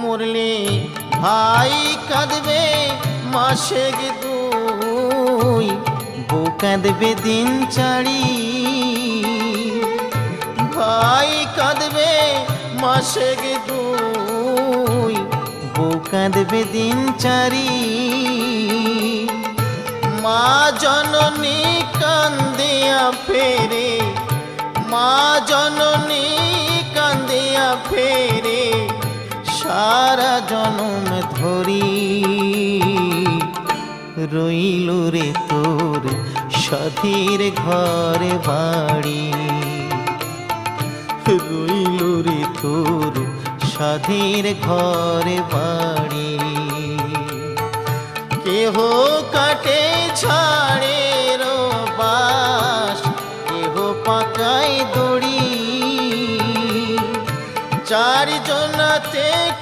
মরলে ভাই কাঁদবে মাসে দুই, বউ কাঁদবে দিন চারি। ভাই কাঁদবে মাসে দুই, বউ কাঁদবে দিন চারি। মা জননী কান্দিয়া ফেরে, মা জননী কান্দিয়া ফেরে সারা জনম ধরি। রইল রে তোর সাথীর ঘরে বাড়ি, রইল রে তোর সাধীর ঘরে বাড়ি। কেহ কাটে ঝাড়ের বাস, কেহ পাকায় দড়ি, চারজনাতে